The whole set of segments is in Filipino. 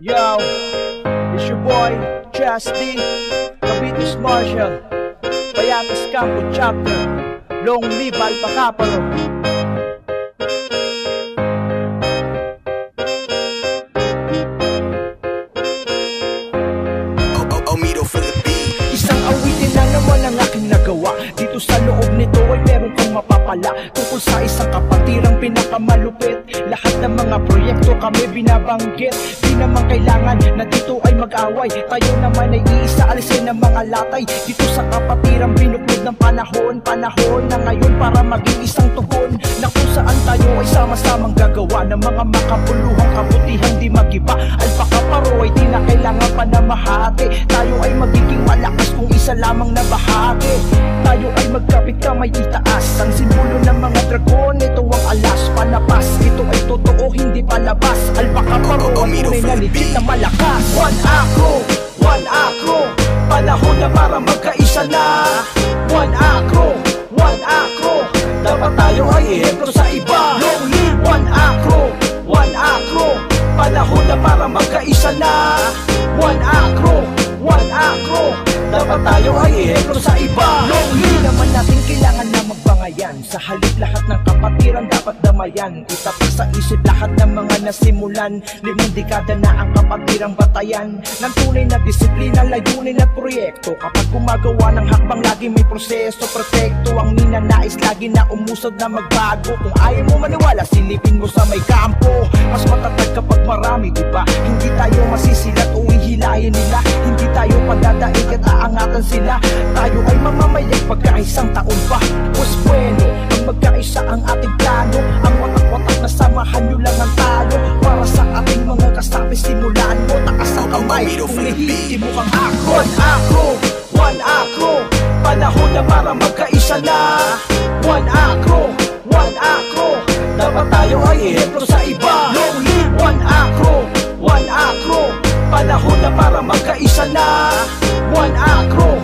Yo, it's your boy, Chasty, Cabitos Marshall, Payatas Campo Chapter, Long Live Alpha Caparo. Isang awitin na naman ang aking nagawa. Dito sa loob nito ay meron kang mapapala tungkol sa isang kapatirang pinakamalupit. Lahat ng mga proyekto kami binabanggit. Di naman kailangan na dito ay mag-away. Tayo naman ay iisa, alisin ng mga latay. Dito sa kapatirang binuklod ng panahon. Panahon na ngayon para maging isang tugon, na kung saan tayo ay sama-samang gagawa ng mga makabuluhang kabutihang di magiba. Alpha Caparo ay di na kailangan pa na mahati. Tayo ay magiging malakas kung isa lamang na bahagi. Tayo ay magkapit kamay itaas. Ang simbolo ng mga dragon, ito ang alas. Panapas, ito ay totoo, hindi palabas. Alpha Caparo ang tunay na legit na malakas. One acro, panahon na para magkaisa na. One acro, dapat tayo ay ehemplo sa iba. Long live one acro, panahon na para magkaisa na. One acro, dapat tayo ay ehemplo sa iba. Hindi naman natin kailangan na magbangayan. Sa halip lahat ng kapatiran dapat damayan. Itapat sa isip lahat ng mga nasimulan. 5 dekada na ang kapatirang batayan ng tunay na disiplina, layunin at proyekto. Kapag gumagawa ng hakbang lagi may proseso perfecto. Ang ninanais lagi na umusad na magbago. Kung ayaw mo maniwala silipin mo sa may kampo. Mas matatag kapag marami, diba? Hindi tayo masisilat o ihilayin nila. Hindi tayo padadaig at aangatan sila. Tayo ay mamamayag pagkaisang taon pa. Pues bueno, ang magkaisa ang ating plano. Ang watak-watak na samahan nyo lang ang talo. Para sa ating mga kasabi simulan mo. Takas ang kamay kung lehitimo kang akro. One acro, panahon na para magkaisa na. One acro, dapat tayo ay ehemplo sa iba. Long live one acro, panahon na para magkaisa na. One acro,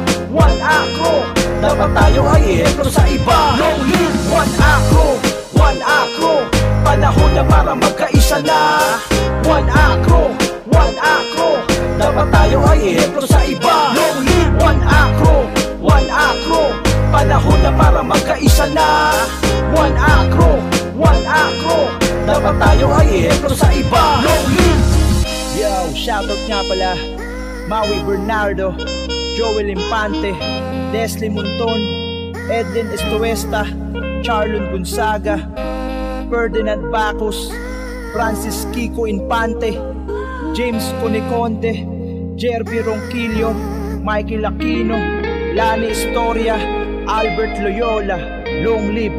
dapat tayo ay ehemplo sa iba. Long live one acro, panahon na para magkaisa na. One acro, dapat tayo ay ehemplo sa iba. Long live one acro, panahon na para magkaisa na. One acro, dapat tayo ay ehemplo sa iba. Long live! Yo, shoutout nga pala Maui Bernardo, Joel Impante, Leslie Monton, Edlin Estuesta, Charlon Gonzaga, Ferdinand Bacus, Francis Kiko Infante, James Coneconte, Jerby Ronquillo, Michael Aquino, Lani Historia, Albert Loyola. Long live